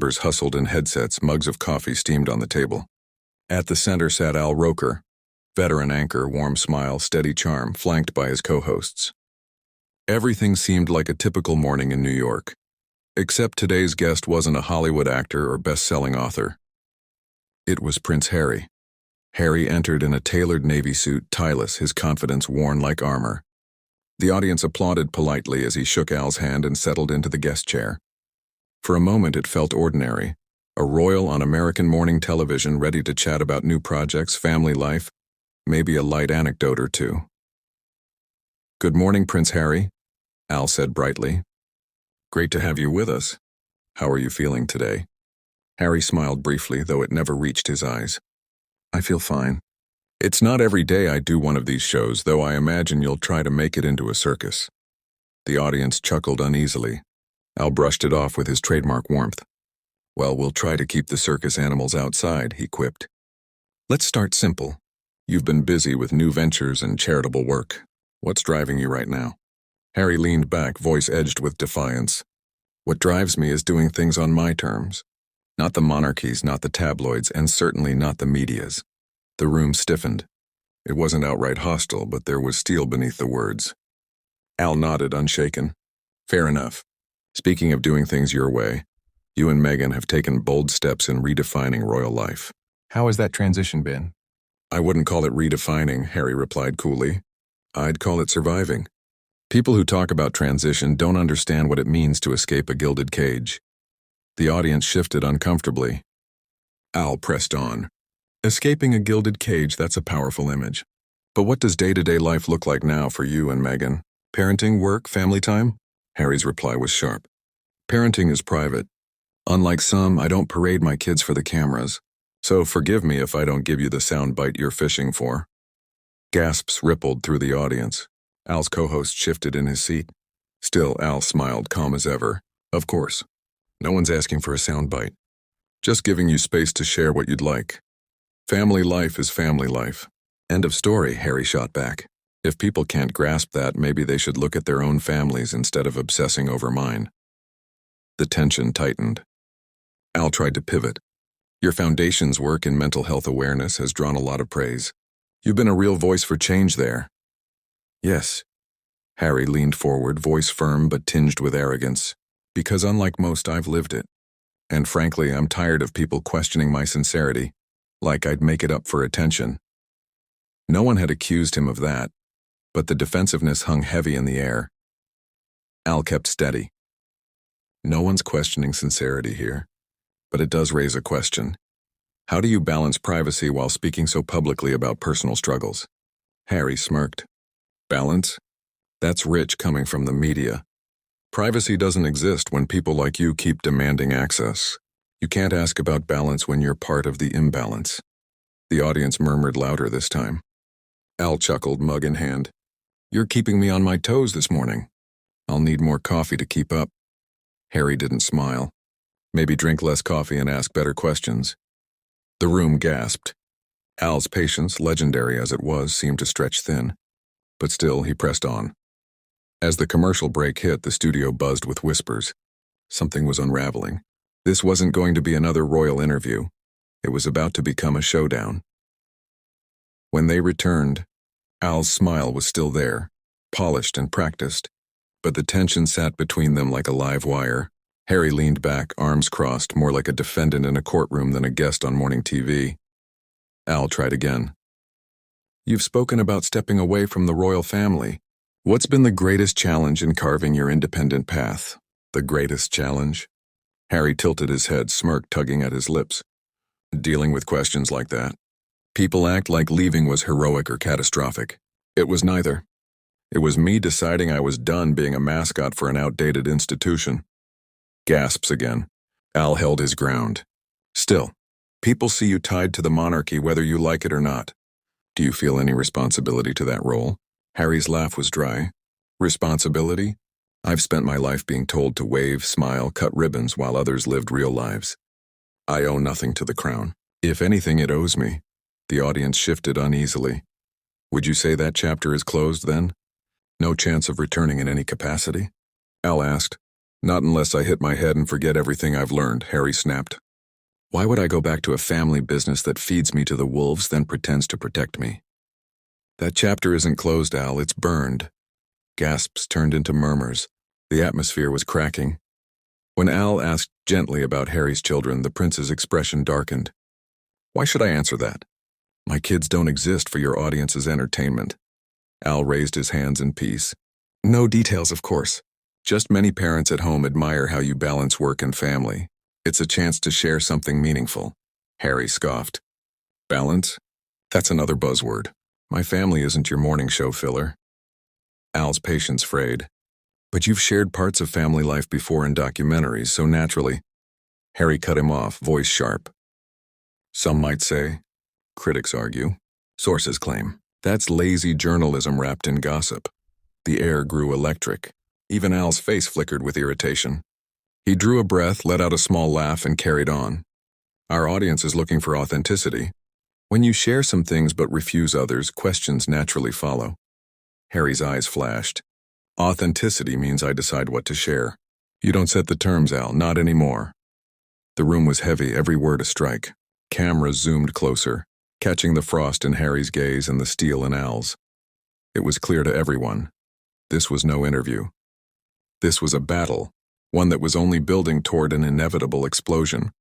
Members hustled in headsets, mugs of coffee steamed on the table. At the center sat Al Roker, veteran anchor, warm smile, steady charm, flanked by his co-hosts. Everything seemed like a typical morning in New York, except today's guest wasn't a Hollywood actor or best-selling author. It was Prince Harry. Harry entered in a tailored navy suit, tieless, his confidence worn like armor. The audience applauded politely as he shook Al's hand and settled into the guest chair. For a moment it felt ordinary, a royal on American morning television ready to chat about new projects, family life, maybe a light anecdote or two. "Good morning, Prince Harry," Al said brightly. "Great to have you with us. How are you feeling today?" Harry smiled briefly, though it never reached his eyes. "I feel fine. It's not every day I do one of these shows, though I imagine you'll try to make it into a circus." The audience chuckled uneasily. Al brushed it off with his trademark warmth. "Well, we'll try to keep the circus animals outside," he quipped. "Let's start simple. You've been busy with new ventures and charitable work. What's driving you right now?" Harry leaned back, voice edged with defiance. "What drives me is doing things on my terms. Not the monarchies, not the tabloids, and certainly not the media's." The room stiffened. It wasn't outright hostile, but there was steel beneath the words. Al nodded, unshaken. "Fair enough. Speaking of doing things your way, you and Meghan have taken bold steps in redefining royal life." "How has that transition been?" "I wouldn't call it redefining," Harry replied coolly. "I'd call it surviving. People who talk about transition don't understand what it means to escape a gilded cage." The audience shifted uncomfortably. Al pressed on. "Escaping a gilded cage, that's a powerful image. But what does day-to-day life look like now for you and Meghan? Parenting, work, family time?" Harry's reply was sharp. "Parenting is private. Unlike some, I don't parade my kids for the cameras. So forgive me if I don't give you the soundbite you're fishing for." Gasps rippled through the audience. Al's co-host shifted in his seat. Still, Al smiled, calm as ever. "Of course. No one's asking for a soundbite. Just giving you space to share what you'd like. Family life is family life." "End of story," Harry shot back. "If people can't grasp that, maybe they should look at their own families instead of obsessing over mine." The tension tightened. Al tried to pivot. "Your foundation's work in mental health awareness has drawn a lot of praise. You've been a real voice for change there." "Yes." Harry leaned forward, voice firm but tinged with arrogance. "Because unlike most, I've lived it. And frankly, I'm tired of people questioning my sincerity, like I'd make it up for attention." No one had accused him of that, but the defensiveness hung heavy in the air. Al kept steady. "No one's questioning sincerity here, but it does raise a question. How do you balance privacy while speaking so publicly about personal struggles?" Harry smirked. "Balance? That's rich coming from the media. Privacy doesn't exist when people like you keep demanding access. You can't ask about balance when you're part of the imbalance." The audience murmured louder this time. Al chuckled, mug in hand. "You're keeping me on my toes this morning. I'll need more coffee to keep up." Harry didn't smile. Maybe drink less coffee and ask better questions. The room gasped. Al's patience, legendary as it was, seemed to stretch thin. But still, he pressed on. As the commercial break hit, the studio buzzed with whispers. Something was unraveling. This wasn't going to be another royal interview. It was about to become a showdown. When they returned, Al's smile was still there, polished and practiced, but the tension sat between them like a live wire. Harry leaned back, arms crossed, more like a defendant in a courtroom than a guest on morning TV. Al tried again. "You've spoken about stepping away from the royal family. What's been the greatest challenge in carving your independent path?" "The greatest challenge?" Harry tilted his head, smirk tugging at his lips. "Dealing with questions like that. People act like leaving was heroic or catastrophic. It was neither. It was me deciding I was done being a mascot for an outdated institution." Gasps again. Al held his ground. "Still, people see you tied to the monarchy whether you like it or not. Do you feel any responsibility to that role?" Harry's laugh was dry. "Responsibility? I've spent my life being told to wave, smile, cut ribbons while others lived real lives. I owe nothing to the crown. If anything, it owes me." The audience shifted uneasily. "Would you say that chapter is closed then? No chance of returning in any capacity?" Al asked. Not unless I hit my head and forget everything I've learned, Harry snapped. Why would I go back to a family business that feeds me to the wolves, then pretends to protect me? That chapter isn't closed, Al, it's burned. Gasps turned into murmurs. The atmosphere was cracking. When Al asked gently about Harry's children, the prince's expression darkened. Why should I answer that? My kids don't exist for your audience's entertainment. Al raised his hands in peace. No details, of course. Just many parents at home admire how you balance work and family. It's a chance to share something meaningful. Harry scoffed. Balance? That's another buzzword. My family isn't your morning show filler. Al's patience frayed. But you've shared parts of family life before in documentaries, so naturally. Harry cut him off, voice sharp. Some might say, critics argue, sources claim, that's lazy journalism wrapped in gossip. The air grew electric. Even Al's face flickered with irritation. He drew a breath, let out a small laugh, and carried on. Our audience is looking for authenticity. When you share some things but refuse others, questions naturally follow. Harry's eyes flashed. Authenticity means I decide what to share. You don't set the terms, Al, not anymore. The room was heavy, every word a strike. Cameras zoomed closer, catching the frost in Harry's gaze and the steel in Al's. It was clear to everyone. This was no interview. This was a battle, one that was only building toward an inevitable explosion.